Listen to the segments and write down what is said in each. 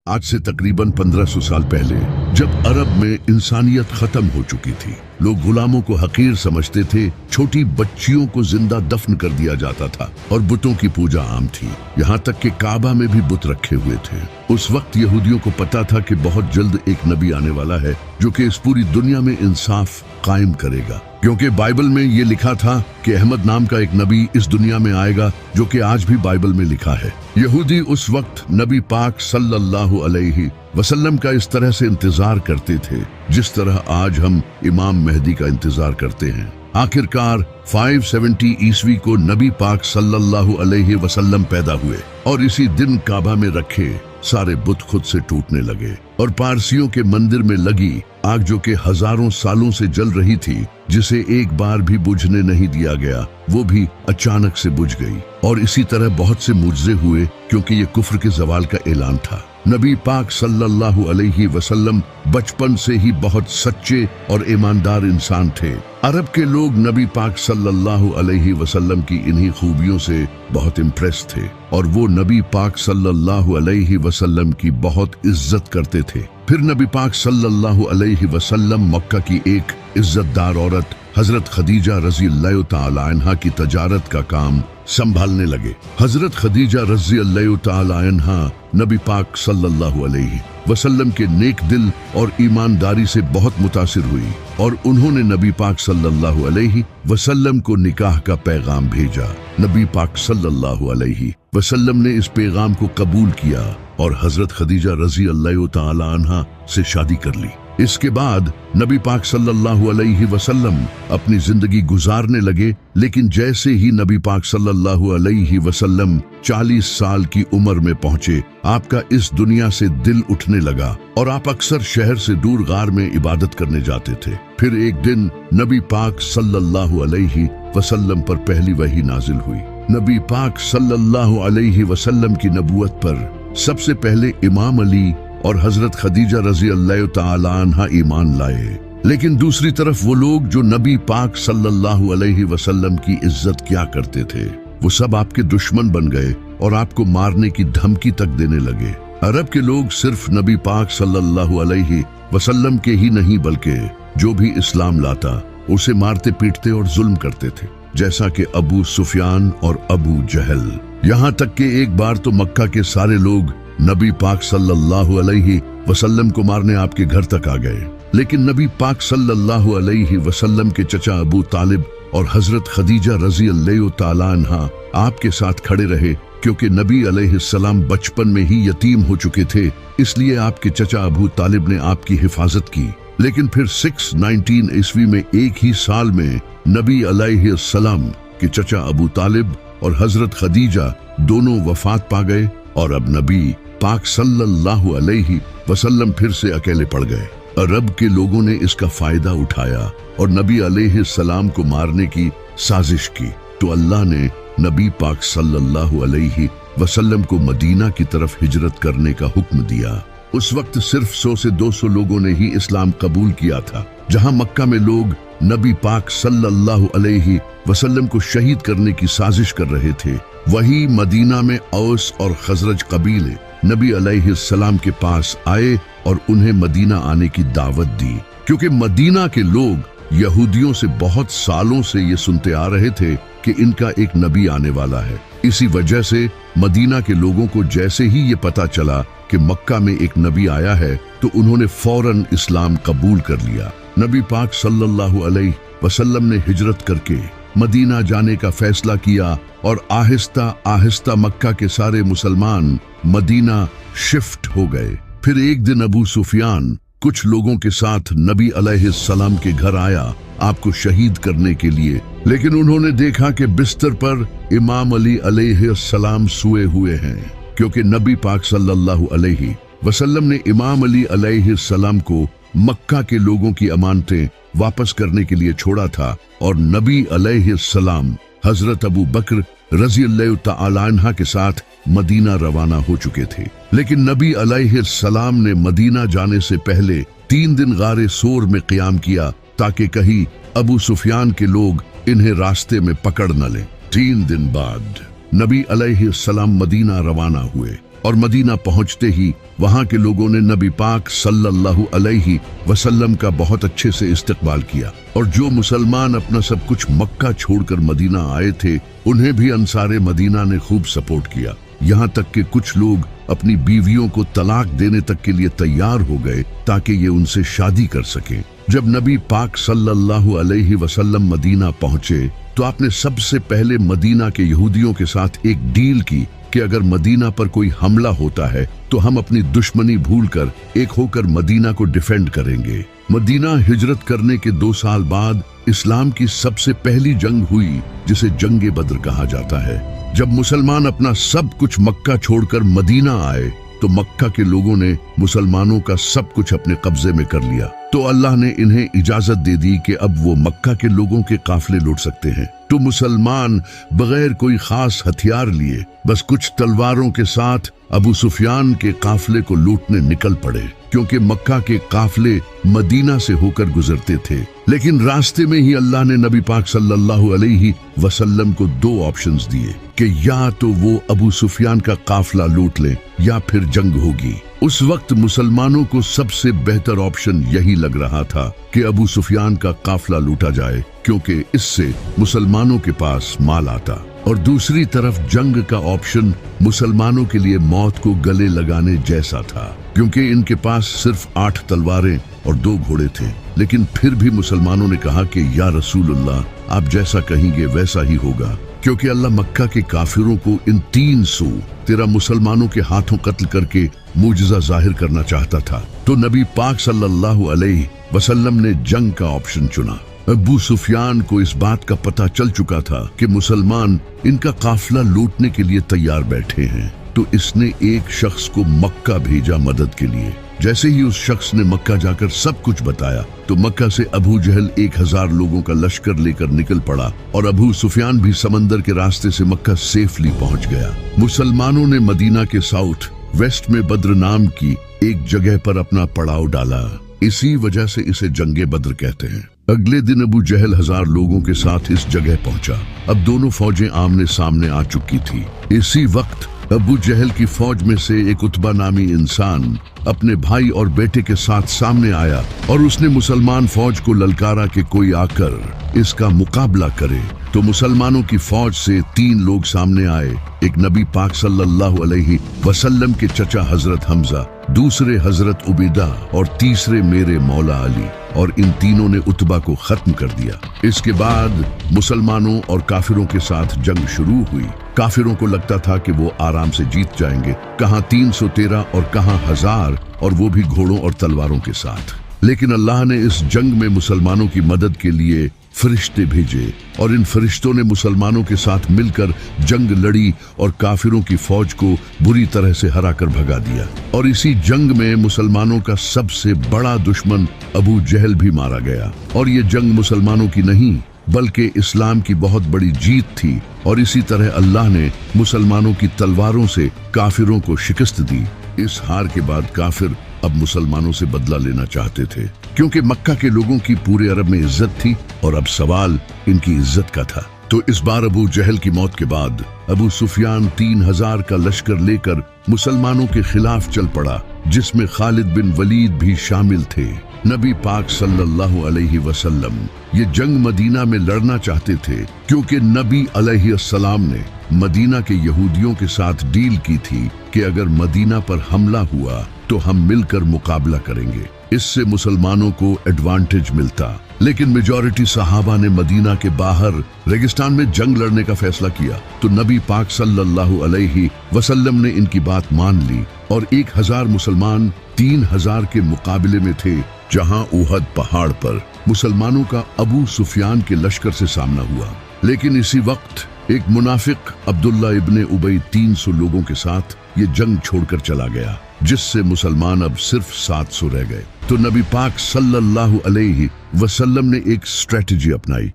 आज से तकरीबन 1500 साल पहले जब अरब में इंसानियत खत्म हो चुकी थी, लोग गुलामों को हकीर समझते थे, छोटी बच्चियों को जिंदा दफन कर दिया जाता था और बुतों की पूजा आम थी। यहाँ तक कि काबा में भी बुत रखे हुए थे। उस वक्त यहूदियों को पता था कि बहुत जल्द एक नबी आने वाला है जो कि इस पूरी दुनिया में इंसाफ कायम करेगा, क्योंकि बाइबल में ये लिखा था कि अहमद नाम का एक नबी इस दुनिया में आएगा, जो कि आज भी बाइबल में लिखा है। यहूदी उस वक्त नबी पाक सल्लल्लाहु अलैहि वसल्लम का इस तरह से इंतजार करते थे जिस तरह आज हम इमाम मेहदी का इंतजार करते हैं। आखिरकार 570 ईस्वी को नबी पाक सल्लल्लाहु अलैहि वसल्लम पैदा हुए और इसी दिन काबा में रखे सारे बुत खुद से टूटने लगे और पारसियों के मंदिर में लगी आग, जो कि हजारों सालों से जल रही थी, जिसे एक बार भी बुझने नहीं दिया गया, वो भी अचानक से बुझ गई। और इसी तरह बहुत से मुजज़े हुए, क्योंकि ये कुफ्र के ज़वाल का ऐलान था। नबी पाक सल्लल्लाहु अलैहि वसल्लम बचपन से ही बहुत सच्चे और ईमानदार इंसान थे। अरब के लोग नबी पाक सल्लल्लाहु अलैहि वसल्लम की इन्हीं खूबियों से बहुत इम्प्रेस थे और वो नबी पाक सल्लल्लाहु अलैहि वसल्लम की बहुत इज्जत करते थे। फिर नबी पाक सल्लल्लाहु अलैहि वसल्लम मक्का की एक इज्जतदार औरत हजरत खदीजा रज़ी अल्लाह तआला अन्हा की तजारत का काम संभालने लगे। हजरत खदीजा रज़ी अल्लाह तआला अन्हा नबी पाक सल्लल्लाहु अलैहि वसल्लम के नेक दिल और ईमानदारी से बहुत मुतासिर हुई और उन्होंने नबी पाक सल्लल्लाहु अलैहि वसल्लम को निकाह का पैगाम भेजा। नबी पाक सल्लल्लाहु अलैहि वसल्लम ने इस पैगाम को कबूल किया और हजरत खदीजा रज़ी अल्लाह तआला अन्हा से शादी कर ली। इसके बाद नबी पाक सल्लल्लाहु अलैहि वसल्लम अपनी जिंदगी गुजारने लगे, लेकिन जैसे ही नबी पाक सल्लल्लाहु अलैहि वसल्लम 40 साल की उम्र में पहुंचे, आपका इस दुनिया से दिल उठने लगा और आप अक्सर शहर से दूर गार में इबादत करने जाते थे। फिर एक दिन नबी पाक सल्लल्लाहु अलैहि वसल्लम पर पहली वही नाजिल हुई। नबी पाक सल्लल्लाहु अलैहि वसल्लम की नबूवत पर सबसे पहले इमाम अली और हजरत खदीजा रज़ी अल्लाह तआला अन्हा ईमान लाए, लेकिन दूसरी तरफ वो लोग जो नबी पाक सल्लल्लाहु अलैहि वसल्लम की इज्जत किया करते थे, वो सब आपके दुश्मन बन गए और आपको मारने की धमकी तक देने लगे। अरब के लोग सिर्फ नबी पाक सल्लल्लाहु अलैहि वसल्लम के ही नहीं, बल्कि जो भी इस्लाम लाता उसे मारते पीटते और जुल्म करते थे, जैसा कि अबू सुफियान और अबू जहल। यहाँ तक कि एक बार तो मक्का के सारे लोग नबी पाक सल्लल्लाहु अलैहि वसल्लम को मारने आपके घर तक आ गए, लेकिन नबी पाक सल्लल्लाहु अलैहि वसल्लम के चचा अबू तालिब और हजरत खदीजा रज़ी अल्लाह तआला अन्हा आपके साथ खड़े रहे, क्योंकि नबी अलैहिस्सलाम बचपन में ही यतीम हो चुके थे। इसलिए आपके चचा अबू तालिब ने आपकी हिफाजत की। लेकिन फिर 619 ईस्वी में एक ही साल में नबी अलैहिस्सलाम के चचा अबू तालिब और हजरत खदीजा दोनों वफात पा गए और अब नबी पाक सल्लल्लाहु अलैहि वसल्लम फिर से अकेले पड़ गए। अरब के लोगों ने इसका फायदा उठाया और नबी अलैहिस्सलाम को मारने की साजिश की, तो अल्लाह ने नबी पाक सल्लल्लाहु अलैहि वसल्लम को मदीना की तरफ हिजरत करने का हुक्म दिया। उस वक्त सिर्फ 100 से 200 लोगों ने ही इस्लाम कबूल किया था। जहां मक्का में लोग नबी पाक सल्लल्लाहु अलैहि वसल्लम को शहीद करने की साजिश कर रहे थे, वही मदीना में औस और खजरज कबीले नबी अलैहिस्सलाम के पास आए और उन्हें मदीना आने की दावत दी, क्योंकि मदीना के लोग यहूदियों से बहुत सालों से ये सुनते आ रहे थे कि इनका एक नबी आने वाला है। इसी वजह से मदीना के लोगों को जैसे ही ये पता चला कि मक्का में एक नबी आया है, तो उन्होंने फौरन इस्लाम कबूल कर लिया। नबी पाक सल्लल्लाहु अलैहि वसल्लम ने हिजरत करके मदीना जाने का फैसला किया और आहिस्ता आहिस्ता मक्का के सारे मुसलमान मदीना शिफ्ट हो गए। फिर एक दिन अबू सुफियान कुछ लोगों के साथ नबी अलैहिस्सलाम के घर आया आपको शहीद करने के लिए, लेकिन उन्होंने देखा कि बिस्तर पर इमाम अली अलैहिस्सलाम सोए हुए हैं, क्योंकि नबी पाक सल्लल्लाहु अलैहि वसल्लम ने इमाम अली अलैहिस्सलाम को मक्का के लोगों की अमानतें वापस करने के लिए छोड़ा था और नबी अलैहिस्सलाम हजरत अबू बकर रज़ी अल्लाह तआला अन्हा के साथ मदीना रवाना हो चुके थे। लेकिन नबी अलैहिस्सलाम ने मदीना जाने से पहले 3 दिन गारे सोर में क़याम किया, ताकि कहीं अबू सुफियान के लोग इन्हें रास्ते में पकड़ न लें। 3 दिन बाद नबी अलैहिस्सलाम मदीना रवाना हुए और मदीना पहुंचते ही वहां के लोगों ने नबी पाक सल्लल्लाहु अलैहि वसल्लम का बहुत अच्छे से इस्तकबाल किया, और जो मुसलमान अपना सब कुछ मक्का छोड़कर मदीना आए थे उन्हें भी अंसारे मदीना ने खूब सपोर्ट किया। यहाँ तक कि कुछ लोग अपनी बीवियों को तलाक देने तक के लिए तैयार हो गए ताकि ये उनसे शादी कर सकें। जब नबी पाक सल्लल्लाहु अलैहि वसल्लम मदीना पहुंचे तो आपने सबसे पहले मदीना के यहूदियों के साथ एक डील की कि अगर मदीना पर कोई हमला होता है तो हम अपनी दुश्मनी भूलकर एक होकर मदीना को डिफेंड करेंगे। मदीना हिजरत करने के 2 साल बाद इस्लाम की सबसे पहली जंग हुई जिसे जंगे बद्र कहा जाता है। जब मुसलमान अपना सब कुछ मक्का छोड़कर मदीना आए तो मक्का के लोगों ने मुसलमानों का सब कुछ अपने कब्जे में कर लिया, तो अल्लाह ने इन्हें इजाजत दे दी कि अब वो मक्का के लोगों के काफिले लूट सकते हैं। तो मुसलमान बगैर कोई खास हथियार लिए बस कुछ तलवारों के साथ अबू सुफियान के काफिले को लूटने निकल पड़े, क्योंकि मक्का के काफिले मदीना से होकर गुजरते थे। लेकिन रास्ते में ही अल्लाह ने नबी पाक सल्लल्लाहु अलैहि वसल्लम को 2 ऑप्शंस दिए कि या तो वो अबू सुफियान का काफिला लूट ले या फिर जंग होगी। उस वक्त मुसलमानों को सबसे बेहतर ऑप्शन यही लग रहा था कि अबू सुफियान का काफिला लूटा जाए, क्योंकि इससे मुसलमानों के पास माल आता, और दूसरी तरफ जंग का ऑप्शन मुसलमानों के लिए मौत को गले लगाने जैसा था, क्योंकि इनके पास सिर्फ 8 तलवारें और 2 घोड़े थे। लेकिन फिर भी मुसलमानों ने कहा कि या रसूलुल्लाह, आप जैसा कहेंगे वैसा ही होगा, क्योंकि अल्लाह मक्का के काफिरों को इन 313 मुसलमानों के हाथों कत्ल करके मुजज़ा जाहिर करना चाहता था। तो नबी पाक सल्लल्लाहु अलैहि वसल्लम ने जंग का ऑप्शन चुना। अबू सुफियान को इस बात का पता चल चुका था कि मुसलमान इनका काफिला लूटने के लिए तैयार बैठे हैं, तो इसने एक शख्स को मक्का भेजा मदद के लिए। जैसे ही उस शख्स ने मक्का जाकर सब कुछ बताया तो मक्का से अबू जहल 1000 लोगों का लश्कर लेकर निकल पड़ा, और अबू सुफियान भी समंदर के रास्ते से मक्का सेफली पहुंच गया। मुसलमानों ने मदीना के साउथ वेस्ट में बद्र नाम की एक जगह पर अपना पड़ाव डाला, इसी वजह से इसे जंगे बद्र कहते हैं। अगले दिन अबू जहल 1000 लोगों के साथ इस जगह पहुंचा। अब दोनों फौजें आमने सामने आ चुकी थी। इसी वक्त अबू जहल की फौज में से एक उतबा नामी इंसान अपने भाई और बेटे के साथ सामने आया, और उसने मुसलमान फौज को ललकारा कि कोई आकर इसका मुकाबला करे। तो मुसलमानों की फौज से 3 लोग सामने आए, एक नबी पाक सल्लल्लाहु अलैहि वसल्लम के चचा हजरत हमजा, दूसरे हजरत उबैदा और तीसरे मेरे मौला अली, और इन तीनों ने उतबा को खत्म कर दिया। इसके बाद मुसलमानों और काफिरों के साथ जंग शुरू हुई। काफिरों को लगता था कि वो आराम से जीत जाएंगे, कहां 313 और कहां 1000, और वो भी घोड़ों और तलवारों के साथ। लेकिन अल्लाह ने इस जंग में मुसलमानों की मदद के लिए फरिश्ते भेजे, और इन फरिश्तों ने मुसलमानों के साथ मिलकर जंग लड़ी और काफिरों की फौज को बुरी तरह से हराकर भगा दिया। और इसी जंग में मुसलमानों का सबसे बड़ा दुश्मन अबू जहल भी मारा गया। और ये जंग मुसलमानों की नहीं बल्कि इस्लाम की बहुत बड़ी जीत थी, और इसी तरह अल्लाह ने मुसलमानों की तलवारों से काफिरों को शिकस्त दी। इस हार के बाद काफिर अब मुसलमानों से बदला लेना चाहते थे, क्योंकि मक्का के लोगों की पूरे अरब में इज्जत थी और अब सवाल इनकी इज्जत का था। तो इस बार अबू जहल की मौत के बाद अबू सुफियान 3000 का लश्कर लेकर मुसलमानों के खिलाफ चल पड़ा, जिसमें खालिद बिन वलीद भी शामिल थे। नबी पाक सल्लल्लाहु अलैहि वसल्लम ये जंग मदीना में लड़ना चाहते थे, क्योंकि नबी अलैहिस्सलाम ने मदीना के यहूदियों के साथ डील की थी कि अगर मदीना पर हमला हुआ तो हम मिलकर मुकाबला करेंगे, इससे मुसलमानों को एडवांटेज मिलता। लेकिन मेजॉरिटी सहाबा ने मदीना के बाहर रेगिस्तान में जंग लड़ने का फैसला किया, तो नबी पाक सल्लल्लाहु अलैहि वसल्लम ने इनकी बात मान ली, और 1000 मुसलमान 3000 के मुकाबले में थे, जहां उहद पहाड़ पर मुसलमानों का अबू सुफियान के लश्कर से सामना हुआ। लेकिन इसी वक्त एक मुनाफिक अब्दुल्ला इब्ने उबई 300 लोगों के साथ ये जंग छोड़कर चला गया, जिससे मुसलमान अब सिर्फ 700 रह गए। तो नबी पाक सल्लल्लाहु अलैहि वसल्लम ने एक स्ट्रेटजी अपनाई।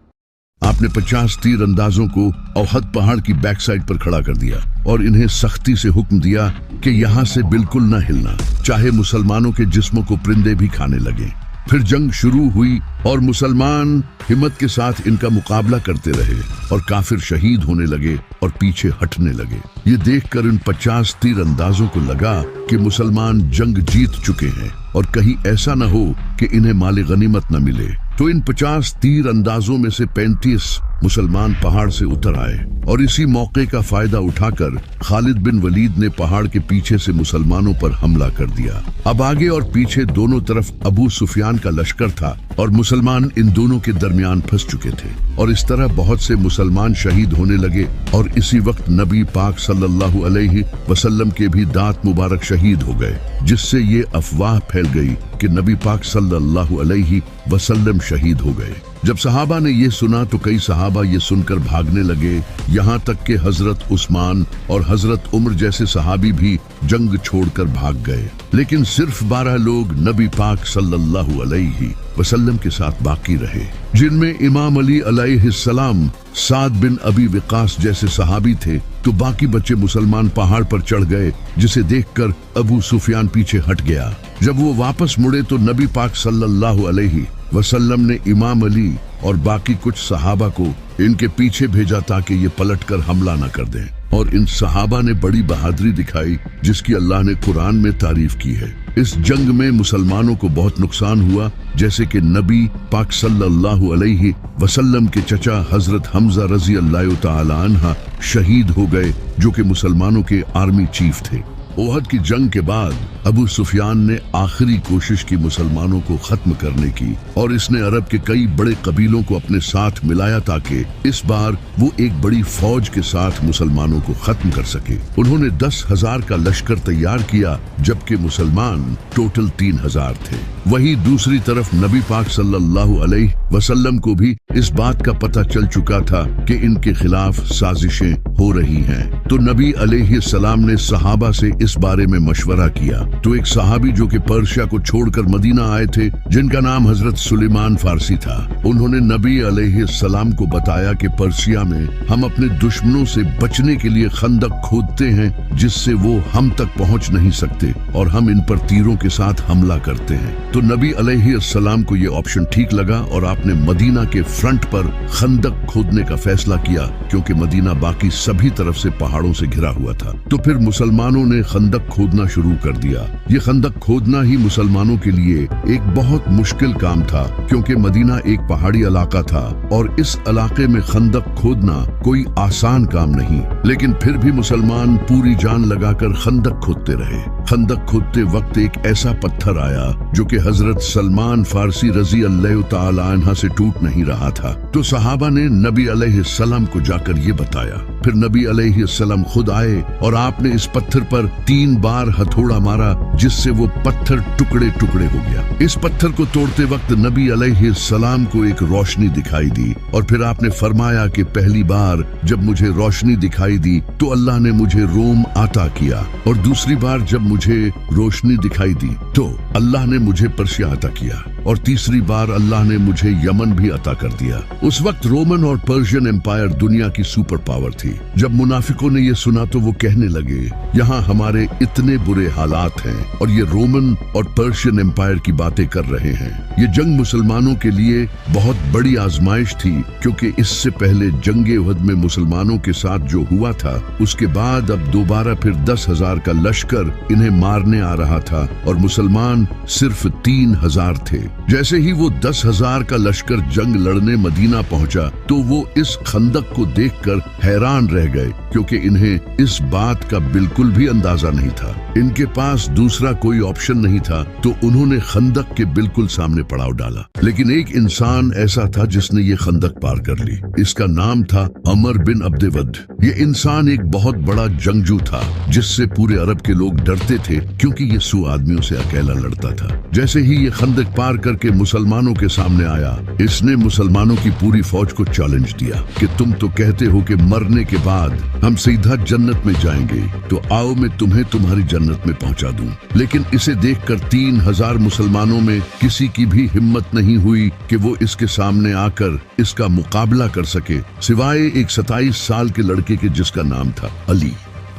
आपने 50 तीर अंदाजों को उहद पहाड़ की बैक साइड पर खड़ा कर दिया, और इन्हें सख्ती से हुक्म दिया कि यहाँ से बिल्कुल न हिलना, चाहे मुसलमानों के जिस्मों को परिंदे भी खाने लगे। फिर जंग शुरू हुई और मुसलमान हिम्मत के साथ इनका मुकाबला करते रहे और काफिर शहीद होने लगे और पीछे हटने लगे। ये देखकर इन 50 तीरंदाजों को लगा कि मुसलमान जंग जीत चुके हैं और कहीं ऐसा न हो कि इन्हें माले गनीमत न मिले। तो इन 50 तीर अंदाजों में से 35 मुसलमान पहाड़ से उतर आए और इसी मौके का फायदा उठाकर खालिद बिन वलीद ने पहाड़ के पीछे से मुसलमानों पर हमला कर दिया। अब आगे और पीछे दोनों तरफ अबू सुफियान का लश्कर था और मुसलमान इन दोनों के दरमियान फंस चुके थे और इस तरह बहुत से मुसलमान शहीद होने लगे। और इसी वक्त नबी पाक सल्लल्लाहु अलैहि वसल्लम के भी दांत मुबारक शहीद हो गए, जिससे ये अफवाह फैल गई कि नबी पाक सल्लल्लाहु अलैहि वसल्लम शहीद हो गए। जब सहाबा ने ये सुना तो कई सहाबा ये सुनकर भागने लगे, यहाँ तक कि हजरत उस्मान और हजरत उमर जैसे सहाबी भी जंग छोड़कर भाग गए। लेकिन सिर्फ 12 लोग नबी पाक सल्लल्लाहु अलैहि वसल्लम के साथ बाकी रहे, जिनमें इमाम अली अलैहिस्सलाम, साद बिन अबी वक़ास जैसे सहाबी थे। तो बाकी बच्चे मुसलमान पहाड़ पर चढ़ गए, जिसे देखकर अबू सुफियान पीछे हट गया। जब वो वापस मुड़े तो नबी पाक सल्लल्लाहु अलैहि वसल्लम ने इमाम अली और बाकी कुछ सहाबा को इनके पीछे भेजा ताकि ये पलटकर हमला न कर दें। और इन सहाबा ने बड़ी बहादुरी दिखाई, जिसकी अल्लाह ने कुरान में तारीफ की है। इस जंग में मुसलमानों को बहुत नुकसान हुआ, जैसे कि नबी पाक सल्लल्लाहु अलैहि वसल्लम के चचा हजरत हमजा रजी अल्लाह तआला अन्हा शहीद हो गए, जो कि मुसलमानों के आर्मी चीफ थे। ओहद की जंग के बाद अबू सुफियान ने आखिरी कोशिश की मुसलमानों को खत्म करने की और इसने अरब के कई बड़े कबीलों को अपने साथ मिलाया ताकि इस बार वो एक बड़ी फौज के साथ मुसलमानों को खत्म कर सके। उन्होंने 10,000 का लश्कर तैयार किया, जबकि मुसलमान टोटल 3,000 थे। वहीं दूसरी तरफ नबी पाक सल्लल्लाहु अलैहि वसल्लम को भी इस बात का पता चल चुका था कि इनके खिलाफ साजिशें हो रही हैं। तो नबी अलैहिस्सलाम ने सहाबा से इस बारे में मशवरा किया। तो एक सहाबी जो कि पर्शिया को छोड़कर मदीना आए थे, जिनका नाम हजरत सुलेमान फारसी था, उन्होंने नबी अलैहिस्सलाम को बताया कि पर्शिया में हम अपने दुश्मनों से बचने के लिए खंदक खोदते हैं, जिससे वो हम तक पहुंच नहीं सकते और हम इन पर तीरों के साथ हमला करते हैं। तो नबी अलैहिस्सलाम को ये ऑप्शन ठीक लगा और आपने मदीना के फ्रंट पर खंदक खोदने का फैसला किया, क्योंकि मदीना बाकी सभी तरफ से पहाड़ों से घिरा हुआ था। तो फिर मुसलमानों ने खंदक खोदना शुरू कर दिया। ये खंदक खोदना ही मुसलमानों के लिए एक बहुत मुश्किल काम था, क्योंकि मदीना एक पहाड़ी इलाका था और इस इलाके में खंदक खोदना कोई आसान काम नहीं। लेकिन फिर भी मुसलमान पूरी जान लगाकर खंदक खोदते रहे। खंदक खोदते वक्त एक ऐसा पत्थर आया जो कि हजरत सलमान फारसी रजी अल्लाह तआला अन्हा से टूट नहीं रहा था। तो सहाबा ने नबी अलैहिस्सलाम को जाकर ये बताया। फिर नबी अलैहिस्सलाम खुद आए और आपने इस पत्थर पर 3 बार हथौड़ा मारा, जिससे वो पत्थर टुकड़े टुकड़े हो गया। इस पत्थर को तोड़ते वक्त नबी अलैहिस्सलाम को एक रोशनी दिखाई दी और फिर आपने फरमाया कि पहली बार जब मुझे रोशनी दिखाई दी तो अल्लाह ने मुझे रोम अता किया, और दूसरी बार जब मुझे रोशनी दिखाई दी तो अल्लाह ने मुझे पर्शिया अता किया, और तीसरी बार अल्लाह ने मुझे यमन भी अता कर दिया। उस वक्त रोमन और पर्शियन एम्पायर दुनिया की सुपर पावर थी। जब मुनाफिकों ने ये सुना तो वो कहने लगे, यहाँ हमारे इतने बुरे हालात हैं और ये रोमन और पर्शियन एम्पायर की बातें कर रहे हैं। ये जंग मुसलमानों के लिए बहुत बड़ी आजमाइश थी, क्योंकि इससे पहले जंगे उहद में मुसलमानों के साथ जो हुआ था, उसके बाद अब दोबारा फिर 10,000 का लश्कर इन्हें मारने आ रहा था और मुसलमान सिर्फ 3,000 थे। जैसे ही वो 10,000 का लश्कर जंग लड़ने मदीना पहुंचा तो वो इस खंदक को देखकर हैरान रह गए, क्योंकि इन्हें इस बात का बिल्कुल भी अंदाजा नहीं था। इनके पास दूसरा कोई ऑप्शन नहीं था, तो उन्होंने खंदक के बिल्कुल सामने पड़ाव डाला। लेकिन एक इंसान ऐसा था जिसने ये खंदक पार कर ली। इसका नाम था अमर बिन अब्देवद। ये इंसान एक बहुत बड़ा जंगजू था, जिससे पूरे अरब के लोग डरते थे, क्योंकि ये 100 आदमियों से अकेला लड़ता था। जैसे ही ये खंदक पार करके मुसलमानों के सामने आया, इसने मुसलमानों की पूरी फौज को चैलेंज दिया कि तुम तो कहते हो कि मरने के बाद हम सीधा जन्नत में जाएंगे, तो आओ मैं तुम्हें तुम्हारी जन्नत में पहुंचा दूं। लेकिन इसे देखकर 3,000 मुसलमानों में किसी की भी हिम्मत नहीं हुई कि वो इसके सामने आकर इसका मुकाबला कर सके, सिवाय एक 27 साल के लड़के के जिसका नाम था अली।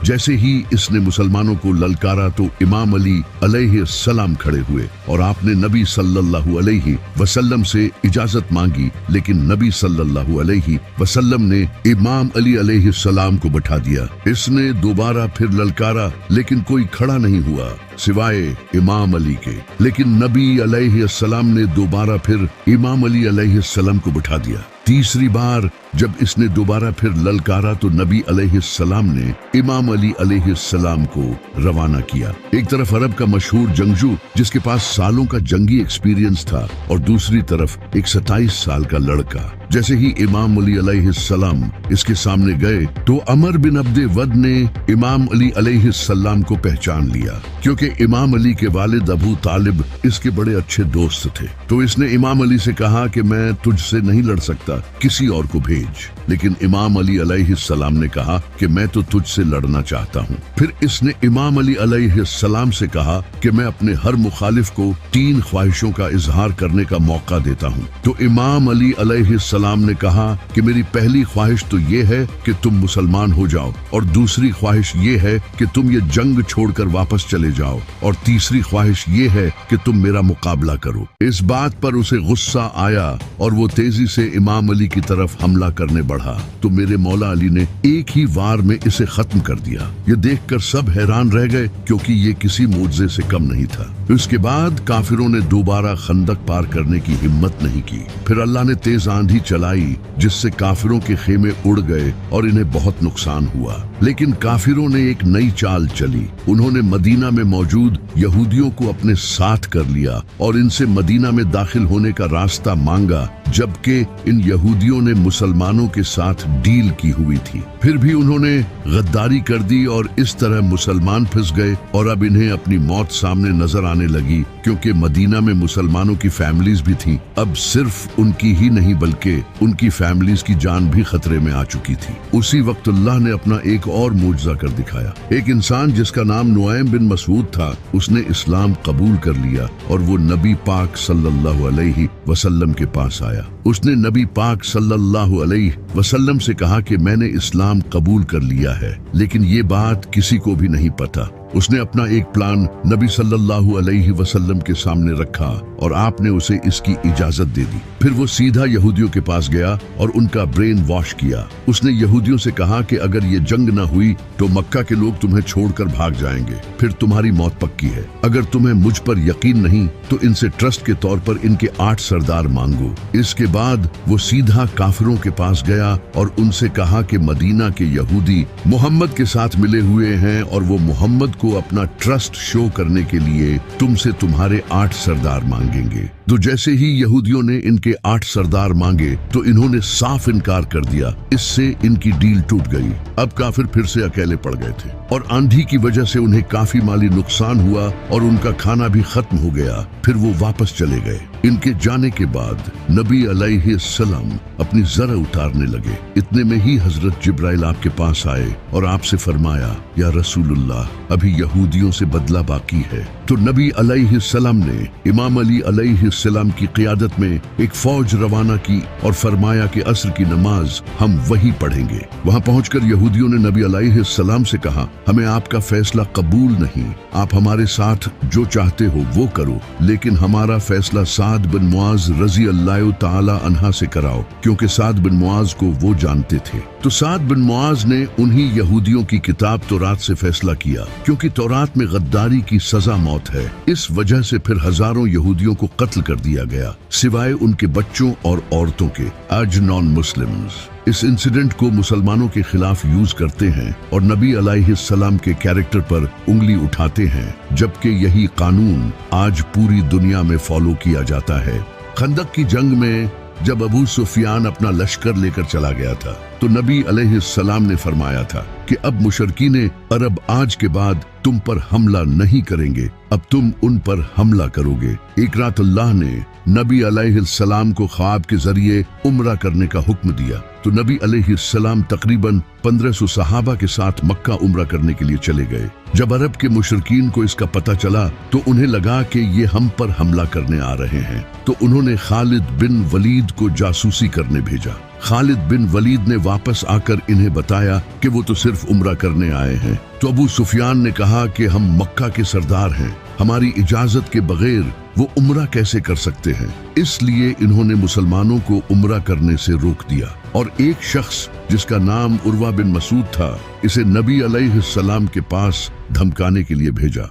जैसे ही इसने मुसलमानों को ललकारा तो इमाम अली अलैहिस्सलाम खड़े हुए और आपने नबी सल्लल्लाहु अलैहि वसल्लम से इजाजत मांगी, लेकिन नबी सल्लल्लाहु अलैहि वसल्लम ने इमाम अली अलैहिस्सलाम को बैठा दिया। इसने दोबारा फिर ललकारा, लेकिन कोई खड़ा नहीं हुआ सिवाय इमाम अली के। लेकिन नबी अलैहिस्सलाम ने दोबारा फिर इमाम अली अलैहिस्सलाम को बैठा दिया। तीसरी बार जब इसने दोबारा फिर ललकारा तो नबी अलैहिस्सलाम ने इमाम अली अलैहिस्सलाम को रवाना किया। एक तरफ अरब का मशहूर जंगजू जिसके पास सालों का जंगी एक्सपीरियंस था, और दूसरी तरफ एक 27 साल का लड़का। जैसे ही इमाम अली अलैहिस्सलाम इसके सामने गए तो अमर बिन अब्दे वद ने इमाम अली अलैहिस्सलाम को पहचान लिया, क्योंकि इमाम अली के वालिद अबू तालिब इसके बड़े अच्छे दोस्त थे। तो इसने इमाम अली से कहा कि मैं तुझसे नहीं लड़ सकता, किसी और को भेज। लेकिन इमाम अली अलैहिस्सलाम ने कहा कि मैं तो तुझसे लड़ना चाहता हूँ। फिर इसने इमाम अली अलैहिस्सलाम से कहा कि मैं अपने हर मुखालिफ को 3 ख्वाहिशों का इजहार करने का मौका देता हूँ। तो इमाम अली अलैहिस्सलाम ने कहा कि मेरी पहली ख्वाहिश तो ये है कि तुम मुसलमान हो जाओ, और दूसरी ख्वाहिश ये है कि तुम ये जंग छोड़कर वापस चले जाओ, और तीसरी ख्वाहिश ये है कि तुम मेरा मुकाबला करो। इस बात पर उसे गुस्सा आया और वो तेजी से इमाम अली की तरफ हमला करने बढ़ा। तो मेरे मौला अली ने एक ही वार में इसे खत्म कर दिया। ये देखकर सब हैरान रह गए, क्योंकि ये किसी मोजज़े से कम नहीं था। उसके बाद काफिरों ने दोबारा खंदक पार करने की हिम्मत नहीं की। फिर अल्लाह ने तेज आंधी चलाई, जिससे काफिरों के खेमे उड़ गए और इन्हें बहुत नुकसान हुआ। लेकिन काफिरों ने एक नई चाल चली। उन्होंने मदीना में मौजूद यहूदियों को अपने साथ कर लिया और इनसे मदीना में दाखिल होने का रास्ता मांगा, जबकि इन यहूदियों ने मुसलमानों के साथ डील की हुई थी। फिर भी उन्होंने गद्दारी कर दी और इस तरह मुसलमान फंस गए, और अब इन्हें अपनी मौत सामने नजर आने लगी, क्योंकि मदीना में मुसलमानों की फैमिलीज भी थी। अब सिर्फ उनकी ही नहीं बल्कि उनकी फैमिलीज की जान भी खतरे में आ चुकी थी। उसी वक्त अल्लाह ने अपना एक और मुजज़ा कर दिखाया। एक इंसान जिसका नाम नुआइम बिन मसूद था, उसने इस्लाम कबूल कर लिया और वो नबी पाक सल्लल्लाहु अलैहि वसल्लम के पास आया। उसने नबी पाक सल्लल्लाहु अलैहि वसल्लम से कहा कि मैंने इस्लाम कबूल कर लिया है, लेकिन ये बात किसी को भी नहीं पता। उसने अपना एक प्लान नबी सल्लल्लाहु अलैहि वसल्लम के सामने रखा और आपने उसे इसकी इजाजत दे दी। फिर वो सीधा यहूदियों के पास गया और उनका ब्रेन वॉश किया। उसने यहूदियों से कहा कि अगर ये जंग न हुई तो मक्का के लोग तुम्हें छोड़कर भाग जाएंगे, फिर तुम्हारी मौत पक्की है। अगर तुम्हें मुझ पर यकीन नहीं तो इनसे ट्रस्ट के तौर पर इनके 8 सरदार मांगो। इसके बाद वो सीधा काफिरों के पास गया और उनसे कहा कि मदीना के यहूदी मोहम्मद के साथ मिले हुए हैं और वो मोहम्मद को अपना ट्रस्ट शो करने के लिए तुमसे तुम्हारे 8 सरदार मांगेंगे। तो जैसे ही यहूदियों ने इनके 8 सरदार मांगे तो इन्होंने साफ इनकार कर दिया। इससे इनकी डील टूट गई। अब काफिर फिर से अकेले पड़ गए थे और आंधी की वजह से उन्हें काफी माली नुकसान हुआ और उनका खाना भी खत्म हो गया। फिर वो वापस चले गए। इनके जाने के बाद नबी अलैहिस्सलाम अपनी जरा उतारने लगे। इतने में ही हजरत जिब्राइल आपके पास आए और आपसे फरमाया, या रसूलुल्लाह, अभी यहूदियों से बदला बाकी है। तो नबी अलैहिस्सलाम ने इमाम अली अलैहिस्सलाम की क़ियादत में एक फौज रवाना की और फरमाया कि असर की नमाज हम वही पढ़ेंगे। वहां पहुंचकर यहूदियों ने नबी अलैहिस्सलाम से कहा, हमें आपका फैसला कबूल नहीं, आप हमारे साथ जो चाहते हो वो करो, लेकिन हमारा फैसला साद बिन मुआज रजी अल्लाह ताला अन्हा से कराओ, क्योंकि साद बिन मुआज को वो जानते थे। तो साद बिन मुआज ने उन्हीं यहूदियों की किताब तौरात से फैसला किया, क्योंकि तौरात में गद्दारी की सजा मौत है। इस वजह से फिर हजारों यहूदियों को कत्ल कर दिया गया, सिवाय उनके बच्चों और औरतों के। आज नॉन मुस्लिम्स इस इंसिडेंट को मुसलमानों के खिलाफ यूज करते हैं और नबी अलैहिस्सलाम के कैरेक्टर पर उंगली उठाते हैं, जबकि यही कानून आज पूरी दुनिया में फॉलो किया जाता है। खंदक की जंग में जब अबू सुफियान अपना लश्कर लेकर चला गया था तो नबी अलैहिस्सलाम ने फरमाया था कि अब मुशरकीन अरब आज के बाद तुम पर हमला नहीं करेंगे, अब तुम उन पर हमला करोगे। एक रात अल्लाह ने नबी अलैहिस्सलाम को ख्वाब के जरिए उम्रा करने का हुक्म दिया। तो नबी अलैहिस्सलाम तकरीबन 1500 सहाबा के साथ मक्का उम्रा करने के लिए चले गए। जब अरब के मुशरकीन को इसका पता चला तो उन्हें लगा कि ये हम पर हमला करने आ रहे हैं। तो उन्होंने खालिद बिन वलीद को जासूसी करने भेजा। खालिद बिन वलीद ने वापस आकर इन्हें बताया कि वो तो सिर्फ उम्रा करने आए हैं। तो अबू सुफियान ने कहा कि हम मक्का के सरदार हैं, हमारी इजाजत के बगैर वो उम्रा कैसे कर सकते हैं। इसलिए इन्होंने मुसलमानों को उम्रा करने से रोक दिया और एक शख्स जिसका नाम उर्वा बिन मसूद था, इसे नबी अलैहिस्सलाम के पास धमकाने के लिए भेजा।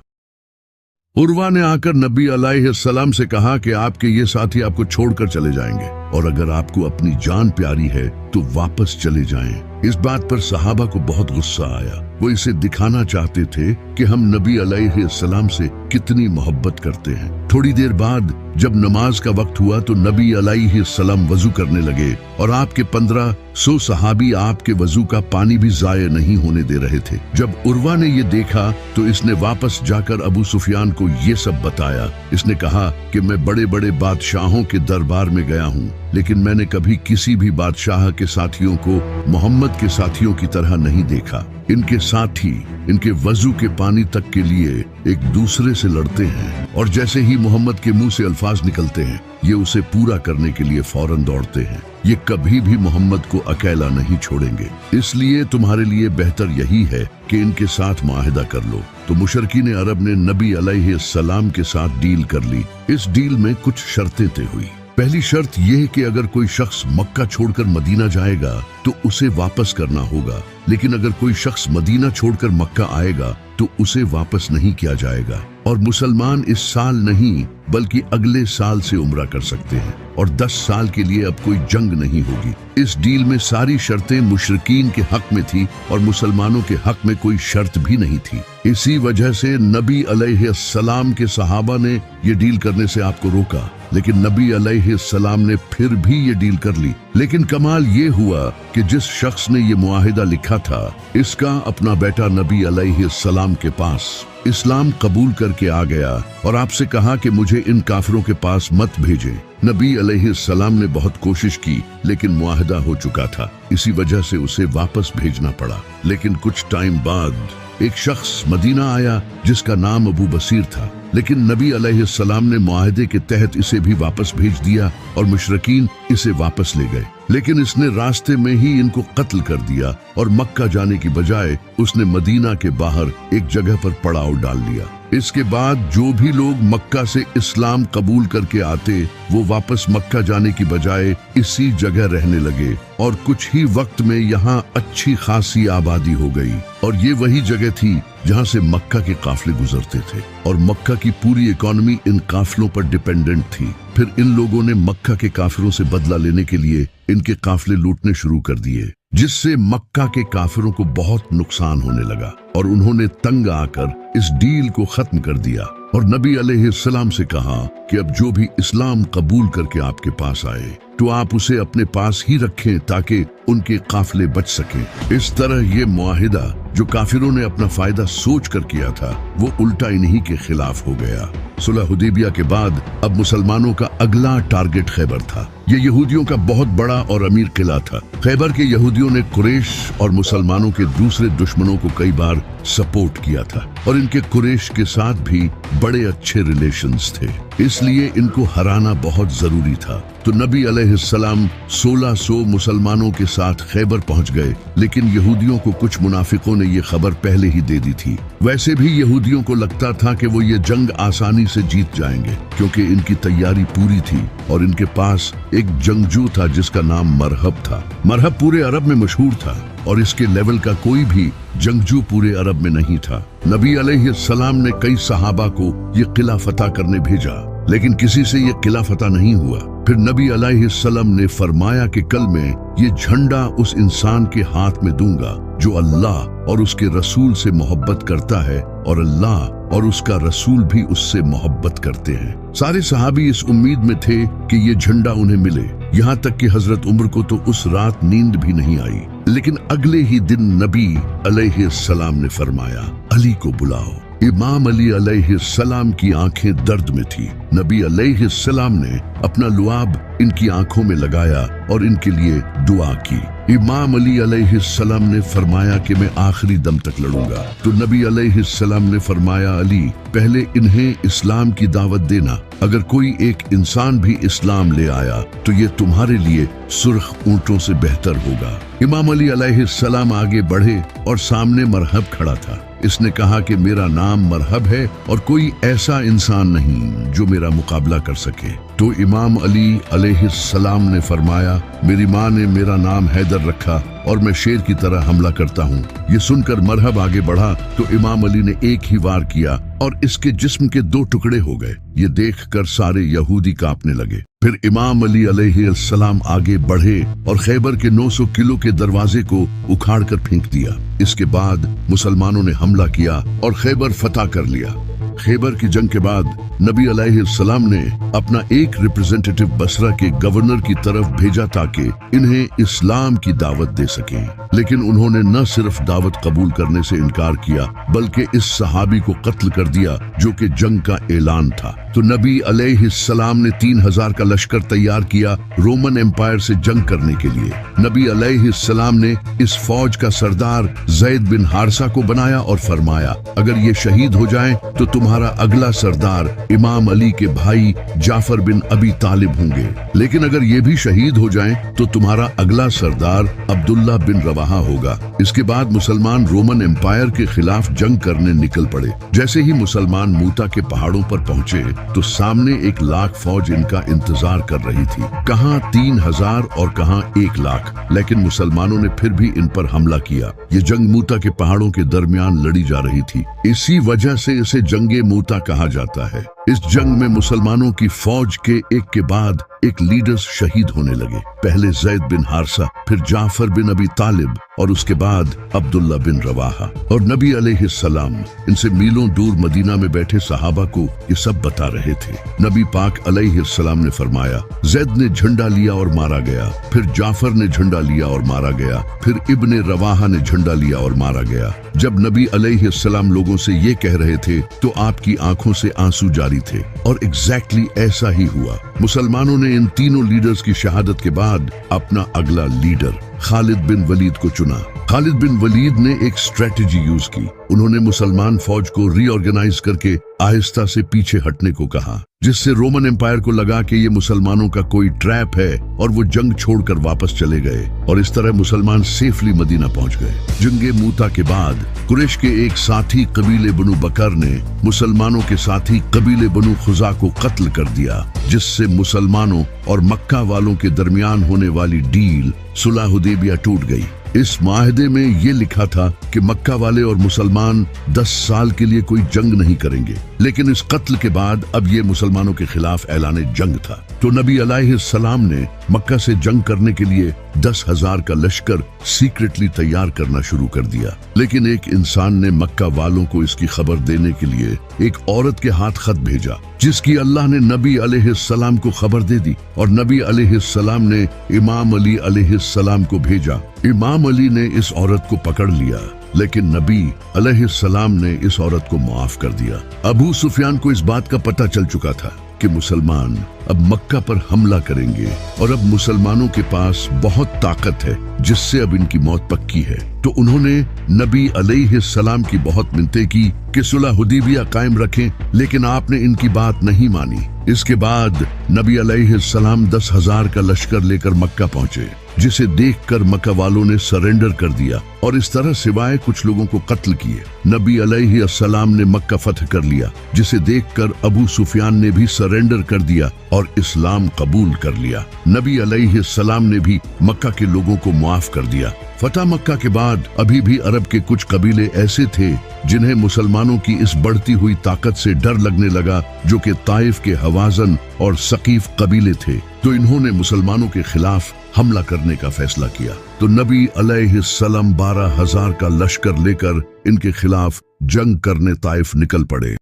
उर्वा ने आकर नबी अलैहिस्सलाम से कहा कि आपके ये साथी आपको छोड़कर चले जाएंगे और अगर आपको अपनी जान प्यारी है तो वापस चले जाएं। इस बात पर सहाबा को बहुत गुस्सा आया। वो इसे दिखाना चाहते थे कि हम नबी अलैहिस्सलाम से कितनी मोहब्बत करते हैं। थोड़ी देर बाद जब नमाज का वक्त हुआ तो नबी अलैहिस्सलाम वजू करने लगे और आपके 1500 सहाबी आपके वजू का पानी भी जाया नहीं होने दे रहे थे। जब उर्वा ने ये देखा तो इसने वापस जाकर अबू सुफियान को ये सब बताया। इसने कहा कि मैं बड़े बड़े बादशाहों के दरबार में गया हूँ, लेकिन मैंने कभी किसी भी बादशाह के साथियों को मोहम्मद के साथियों की तरह नहीं देखा। इनके साथी इनके वजू के पानी तक के लिए एक दूसरे से लड़ते हैं और जैसे ही मोहम्मद के मुंह से अल्फाज निकलते हैं ये उसे पूरा करने के लिए फौरन दौड़ते हैं। ये कभी भी मोहम्मद को अकेला नहीं छोड़ेंगे, इसलिए तुम्हारे लिए बेहतर यही है कि इनके साथ मुआहिदा कर लो। तो मुशरकीन अरब ने नबी अलैहिस्सलाम के साथ डील कर ली। इस डील में कुछ शर्तें तय हुई। पहली शर्त यह कि अगर कोई शख्स मक्का छोड़कर मदीना जाएगा तो उसे वापस करना होगा, लेकिन अगर कोई शख्स मदीना छोड़कर मक्का आएगा तो उसे वापस नहीं किया जाएगा और मुसलमान इस साल नहीं बल्कि अगले साल से उम्रा कर सकते हैं और 10 साल के लिए अब कोई जंग नहीं होगी। इस डील में सारी शर्तें मुशरिकीन के हक में थी और मुसलमानों के हक में कोई शर्त भी नहीं थी। इसी वजह से नबी अलैहिस्सलाम के सहाबा ने ये डील करने से आपको रोका, लेकिन नबी अलैहिस्सलाम ने फिर भी ये डील कर ली। लेकिन कमाल ये हुआ कि जिस शख्स ने ये मुआहिदा लिखा था इसका अपना बेटा नबी अलैहिस्सलाम के पास इस्लाम कबूल करके आ गया और आपसे कहा कि मुझे इन काफिरों के पास मत भेजें। नबी अलैहिस्सलाम ने बहुत कोशिश की लेकिन मुआहिदा हो चुका था, इसी वजह से उसे वापस भेजना पड़ा। लेकिन कुछ टाइम बाद एक शख्स मदीना आया जिसका नाम अबू बसीर था, लेकिन नबी अलैहिस्सलाम ने मुआहिदे के तहत इसे भी वापस भेज दिया और मुशरिकीन इसे वापस ले गए। लेकिन इसने रास्ते में ही इनको कत्ल कर दिया और मक्का जाने की बजाय उसने मदीना के बाहर एक जगह पर पड़ाव डाल लिया। इसके बाद जो भी लोग मक्का से इस्लाम कबूल करके आते वो वापस मक्का जाने की बजाय इसी जगह रहने लगे और कुछ ही वक्त में यहाँ अच्छी खासी आबादी हो गई और ये वही जगह थी जहाँ से मक्का के काफिले गुजरते थे और मक्का की पूरी इकोनॉमी इन काफिलों पर डिपेंडेंट थी। फिर इन लोगों ने मक्का के काफिरों से बदला लेने के लिए इनके काफिले लूटने शुरू कर दिए, जिससे मक्का के काफिरों को बहुत नुकसान होने लगा और उन्होंने तंग आकर इस डील को खत्म कर दिया और नबी अलैहिस्सलाम से कहा कि अब जो भी इस्लाम कबूल करके आपके पास आए तो आप उसे अपने पास ही रखें ताकि उनके काफिले बच सकें। इस तरह ये मुआहिदा जो काफिरों ने अपना फायदा सोच कर किया था वो उल्टा इन्हीं के खिलाफ हो गया। सुलह हुदैबिया के बाद अब मुसलमानों का अगला टारगेट खैबर था। ये यहूदियों का बहुत बड़ा और अमीर किला था। खैबर के यहूदियों ने कुरैश और मुसलमानों के दूसरे दुश्मनों को कई बार सपोर्ट किया था और इनके कुरैश के साथ भी बड़े अच्छे रिलेशंस थे, इसलिए इनको हराना बहुत जरूरी था। तो नबी अलैहिस्सलाम 1600 मुसलमानों के साथ खैबर पहुंच गए, लेकिन यहूदियों को कुछ मुनाफिकों ने ये खबर पहले ही दे दी थी। वैसे भी यहूदियों को लगता था कि वो ये जंग आसानी से जीत जाएंगे क्योंकि इनकी तैयारी पूरी थी और इनके पास एक जंगजू था जिसका नाम मरहब था। मरहब पूरे अरब में मशहूर था और इसके लेवल का कोई भी जंगजू पूरे अरब में नहीं था। नबी अलैहिस्सलाम ने कई सहाबा को ये किला फतह करने भेजा, लेकिन किसी से ये किला फतह नहीं हुआ। फिर नबी अलैहिस्सलाम ने फरमाया कि कल मैं ये झंडा उस इंसान के हाथ में दूंगा जो अल्लाह और उसके रसूल से मोहब्बत करता है और अल्लाह और उसका रसूल भी उससे मोहब्बत करते हैं। सारे सहाबी इस उम्मीद में थे कि ये झंडा उन्हें मिले, यहाँ तक कि हजरत उमर को तो उस रात नींद भी नहीं आई। लेकिन अगले ही दिन नबी अलैहिस्सलाम ने फरमाया, अली को बुलाओ। इमाम अली अलैहिस्सलाम की आंखें दर्द में थी। नबी अलैहिस्सलाम ने अपना लुआब इनकी आंखों में लगाया और इनके लिए दुआ की। इमाम अली अलैहिस्सलाम ने फरमाया कि मैं आखिरी दम तक लड़ूंगा। तो नबी अलैहिस्सलाम ने फरमाया, अली पहले इन्हें इस्लाम की दावत देना। अगर कोई एक इंसान भी इस्लाम ले आया तो ये तुम्हारे लिए सुर्ख ऊंटों से बेहतर होगा। इमाम अली अलैहिस्सलाम आगे बढ़े और सामने मरहब खड़ा था। इसने कहा कि मेरा नाम मरहब है और कोई ऐसा इंसान नहीं जो मेरा मुकाबला कर सके। तो इमाम अली अलैहिस्सलाम ने फरमाया, मेरी माँ ने मेरा नाम हैदर रखा और मैं शेर की तरह हमला करता हूँ। ये सुनकर मरहब आगे बढ़ा तो इमाम अली ने एक ही वार किया और इसके जिस्म के 2 टुकड़े हो गए। ये देखकर सारे यहूदी कांपने लगे। फिर इमाम अली अलैहिस्सलाम आगे बढ़े और खैबर के 900 किलो के दरवाजे को उखाड़ कर फेंक दिया। इसके बाद मुसलमानों ने हमला किया और खैबर फतह कर लिया। खैबर की जंग के बाद नबी अलैहिस्सलाम ने अपना एक रिप्रेजेंटेटिव बसरा के गवर्नर की तरफ भेजा ताकि इन्हें इस्लाम की दावत दे सकें, लेकिन उन्होंने न सिर्फ दावत कबूल करने से इनकार किया बल्कि इस सहाबी को कत्ल कर दिया जो कि जंग का ऐलान था। तो नबी अलैहिस्सलाम ने 3000 का लश्कर तैयार किया रोमन एम्पायर से जंग करने के लिए। नबी अलैहिस्सलाम ने इस फौज का सरदार ज़ैद बिन हारसा को बनाया और फरमाया, अगर ये शहीद हो जाएं तो तुम्हारा अगला सरदार इमाम अली के भाई जाफर बिन अबी तालिब होंगे, लेकिन अगर ये भी शहीद हो जाएं तो तुम्हारा अगला सरदार अब्दुल्ला बिन रवाहा होगा। इसके बाद मुसलमान रोमन एम्पायर के खिलाफ जंग करने निकल पड़े। जैसे ही मुसलमान मूता के पहाड़ों पर पहुंचे तो सामने 1 लाख फौज इनका इंतजार कर रही थी, कहां 3000 और कहां 1 लाख। लेकिन मुसलमानों ने फिर भी इन पर हमला किया। ये जंग मूता के पहाड़ों के दरमियान लड़ी जा रही थी, इसी वजह से इसे जंगे मूता कहा जाता है। इस जंग में मुसलमानों की फौज के एक के बाद एक लीडर्स शहीद होने लगे। पहले ज़ैद बिन हारसा, फिर जाफर बिन अबी तालिब और उसके बाद अब्दुल्ला बिन रवाहा। और नबी अलैहिस्सलाम इनसे मीलों दूर मदीना में बैठे सहाबा को ये सब बता रहे थे। नबी पाक अलैहिस्सलाम ने फरमाया, ज़ैद ने झंडा लिया और मारा गया, फिर जाफर ने झंडा लिया और मारा गया, फिर इब्ने रवाहा ने झंडा लिया और मारा गया। जब नबी अलैहिस्सलाम लोगों से ये कह रहे थे तो आपकी आंखों से आंसू जारी थे और एग्जैक्टली ऐसा ही हुआ। मुसलमानों ने इन तीनों लीडर्स की शहादत के बाद अपना अगला लीडर खालिद बिन वलीद को चुना। खालिद बिन वलीद ने एक स्ट्रेटजी यूज की। उन्होंने मुसलमान फौज को रीऑर्गेनाइज करके आहिस्ता से पीछे हटने को कहा, जिससे रोमन एम्पायर को लगा कि ये मुसलमानों का कोई ट्रैप है और वो जंग छोड़कर वापस चले गए। और इस तरह मुसलमान सेफली मदीना पहुंच गए। जंगे मूता के बाद कुरैश के एक साथी कबीले बनु बकर ने मुसलमानों के साथी कबीले बनु खुजा को कत्ल कर दिया, जिससे मुसलमानों और मक्का वालों के दरमियान होने वाली डील सुलह हुदैबिया टूट गई। इस माहदे में ये लिखा था कि मक्का वाले और मुसलमान 10 साल के लिए कोई जंग नहीं करेंगे, लेकिन इस कत्ल के बाद अब ये मुसलमानों के खिलाफ ऐलान जंग था। तो नबी अलैहिस्सलाम ने मक्का से जंग करने के लिए 10,000 का लश्कर सीक्रेटली तैयार करना शुरू कर दिया। लेकिन एक इंसान ने मक्का वालों को इसकी खबर देने के लिए एक औरत के हाथ खत भेजा, जिसकी अल्लाह ने नबी अलैहिस्सलाम को खबर दे दी। और नबी अलैहिस्सलाम ने इमाम अली अलैहिस्सलाम को भेजा। इमाम अली ने इस औरत को पकड़ लिया, लेकिन नबी अलैहिस्सलाम ने इस औरत को माफ कर दिया। अबू सुफियान को इस बात का पता चल चुका था कि मुसलमान अब मक्का पर हमला करेंगे और अब मुसलमानों के पास बहुत ताकत है, जिससे अब इनकी मौत पक्की है। तो उन्होंने नबी अलैहिस्सलाम की बहुत मिन्नतें की कि सुलह हुदैबिया कायम रखें, लेकिन आपने इनकी बात नहीं मानी। इसके बाद नबी अलैहिस्सलाम 10,000 का लश्कर लेकर मक्का पहुंचे, जिसे देखकर मक्का वालों ने सरेंडर कर दिया और इस तरह सिवाय कुछ लोगों को कत्ल किए। नबी अलैहिस्सलाम ने मक्का फतह कर लिया, जिसे देखकर अबू सुफियान ने भी सरेंडर कर दिया और इस्लाम कबूल कर लिया। नबी अलैहिस्सलाम ने भी मक्का के लोगों को माफ कर दिया। फतह मक्का के बाद अभी भी अरब के कुछ कबीले ऐसे थे जिन्हें मुसलमानों की इस बढ़ती हुई ताकत से डर लगने लगा, जो कि ताइफ के हवाजन और सकीफ कबीले थे। तो इन्होंने मुसलमानों के खिलाफ हमला करने का फैसला किया। तो नबी अलैहिस्सलाम 12,000 का लश्कर लेकर इनके खिलाफ जंग करने ताइफ निकल पड़े।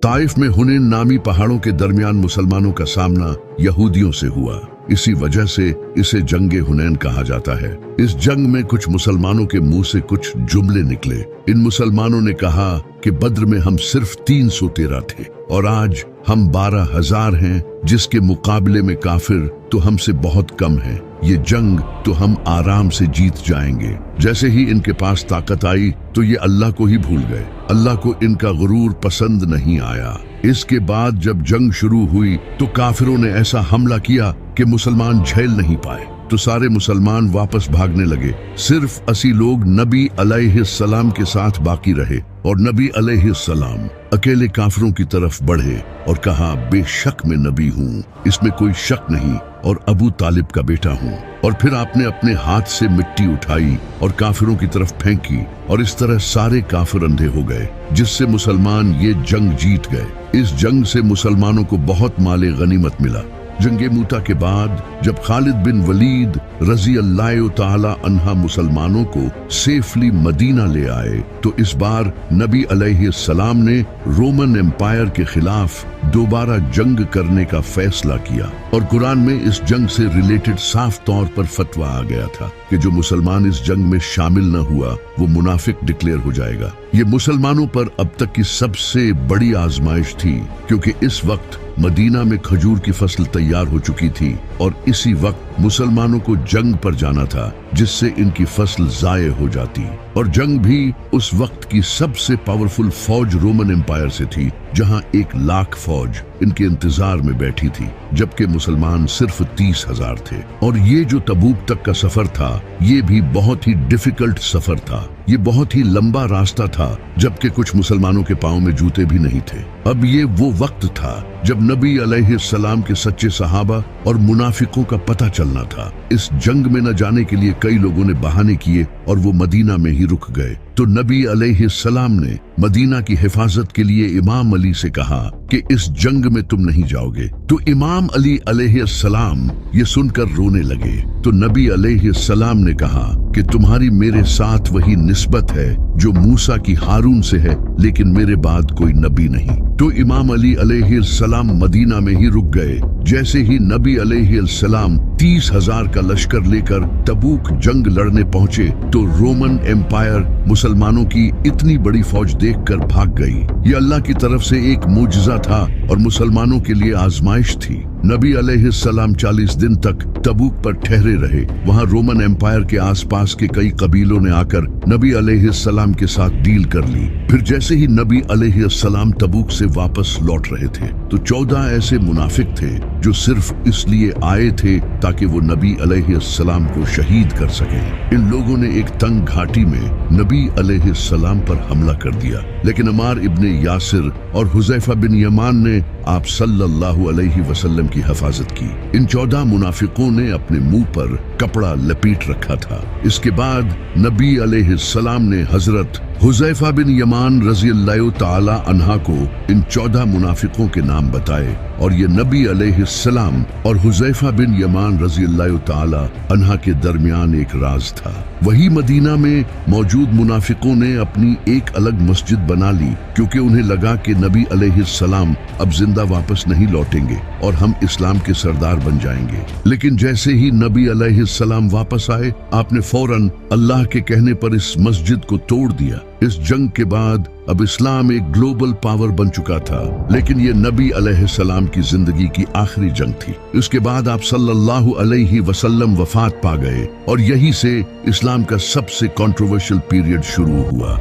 ताइफ में हुनैन नामी पहाड़ों के दरमियान मुसलमानों का सामना यहूदियों से हुआ। इसी वजह से इसे जंगे हुनैन कहा जाता है। इस जंग में कुछ मुसलमानों के मुंह से कुछ जुमले निकले। इन मुसलमानों ने कहा कि बद्र में हम सिर्फ 313 थे और आज हम 12,000 हैं, जिसके मुकाबले में काफिर तो हमसे बहुत कम हैं। ये जंग तो हम आराम से जीत जाएंगे। जैसे ही इनके पास ताकत आई तो ये अल्लाह को ही भूल गए। अल्लाह को इनका गुरूर पसंद नहीं आया। इसके बाद जब जंग शुरू हुई तो काफिरों ने ऐसा हमला किया कि मुसलमान झेल नहीं पाए, तो सारे मुसलमान वापस भागने लगे। सिर्फ 80 लोग नबी अलैहिस्सलाम के साथ बाकी रहे और नबी अलैहिस्सलाम अकेले काफिरों की तरफ बढ़े और कहा, बेशक मैं नबी हूँ, इसमें कोई शक नहीं, और अबू तालिब का बेटा हूँ। और फिर आपने अपने हाथ से मिट्टी उठाई और काफिरों की तरफ फेंकी और इस तरह सारे काफिर अंधे हो गए, जिससे मुसलमान ये जंग जीत गए। इस जंग से मुसलमानों को बहुत माले गनीमत मिला। जंगे मूता के बाद जब खालिद बिन वलीद रजी अल्लाह ताला अन्हा मुसलमानों को सेफली मदीना ले आए तो इस बार नबी अलैहिस्सलाम ने रोमन एम्पायर के खिलाफ दोबारा जंग करने का फैसला किया और कुरान में इस जंग से रिलेटेड साफ तौर पर फतवा आ गया था कि जो मुसलमान इस जंग में शामिल न हुआ वो मुनाफिक डिक्लेयर हो जाएगा। ये मुसलमानों पर अब तक की सबसे बड़ी आजमाइश थी, क्योंकि इस वक्त मदीना में खजूर की फसल तैयार हो चुकी थी और इसी वक्त मुसलमानों को जंग पर जाना था, जिससे इनकी फसल जाये हो जाती। और जंग भी उस वक्त की सबसे पावरफुल फौज रोमन एम्पायर से थी, जहां 1 लाख फौज इनके इंतजार में बैठी थी, जबकि मुसलमान सिर्फ 30,000 थे। और ये जो तबूक तक का सफर था, ये भी बहुत ही डिफिकल्ट सफर था। ये बहुत ही लंबा रास्ता था, जबकि कुछ मुसलमानों के पाँव में जूते भी नहीं थे। अब ये वो वक्त था जब नबी अलैहिस्सलाम के सच्चे सहाबा और मुनाफिकों का पता चलना था। इस जंग में न जाने के लिए कई लोगों ने बहाने किए और वो मदीना में ही रुक गए। तो नबी अलैहिस्सलाम ने मदीना की हिफाजत के लिए इमाम अली से कहा कि इस जंग में तुम नहीं जाओगे। तो इमाम अली अलैहिस्सलाम ये सुनकर रोने लगे। तो नबी अलैहिस्सलाम ने कहा कि तुम्हारी मेरे साथ वही निस्बत है जो मूसा की हारून से है, लेकिन मेरे बाद कोई नबी नहीं। तो इमाम अली अलैहिस्सलाम मदीना में ही रुक गए। जैसे ही नबी अलैहिस्सलाम 30,000 का लश्कर लेकर तबूक जंग लड़ने पहुंचे तो रोमन एम्पायर मुसलमानों की इतनी बड़ी फौज देखकर भाग गई। ये अल्लाह की तरफ से एक मुजज़ा था और मुसलमानों के लिए आजमाइश थी। नबी अलैहिस्सलाम 40 दिन तक तबूक पर ठहरे रहे। वहां रोमन एम्पायर के आसपास के कई कबीलों ने आकर नबी अलैहिस्सलाम के साथ डील कर ली। फिर जैसे ही नबी अलैहिस्सलाम तबूक से वापस लौट रहे थे तो 14 ऐसे मुनाफिक थे जो सिर्फ इसलिए आए थे ताकि वो नबी अलैहिस्सलाम को शहीद कर सकें। इन लोगों ने एक तंग घाटी में नबी अलैहिस्सलाम पर हमला कर दिया, लेकिन अमार इब्ने यासिर और हुज़ैफा बिन यमान ने आप सल्लल्लाहु अलैहि वसल्लम की हिफाजत की। इन 14 मुनाफिकों ने अपने मुंह पर कपड़ा लपेट रखा था। इसके बाद नबी अलैहिस्सलाम ने हजरत हुज़ैफा बिन यमान रज़ियल्लाहु ताला अन्हा को इन 14 मुनाफिकों के नाम बताए और ये नबी अलैहिस्सलाम और हुज़ैफा बिन यमान रज़ियल्लाहु ताला अन्हा के दरमियान एक राज था। वही मदीना में मौजूद मुनाफिकों ने अपनी एक अलग मस्जिद बना ली, क्योंकि उन्हें लगा कि नबी अलैहिस्सलाम अब जिंदा वापस नहीं लौटेंगे और हम इस्लाम के सरदार बन जाएंगे। लेकिन जैसे ही नबी अलैहिस्सलाम वापस आए, आपने फौरन अल्लाह के कहने पर इस मस्जिद को तोड़ दिया। इस जंग के बाद अब इस्लाम एक ग्लोबल पावर बन चुका था, लेकिन ये नबी अलैहिस्सलाम की जिंदगी की आखिरी जंग थी। इसके बाद आप सल्लल्लाहु अलैहि वसल्लम वफात पा गए और यही से इस्लाम का सबसे कंट्रोवर्शियल पीरियड शुरू हुआ।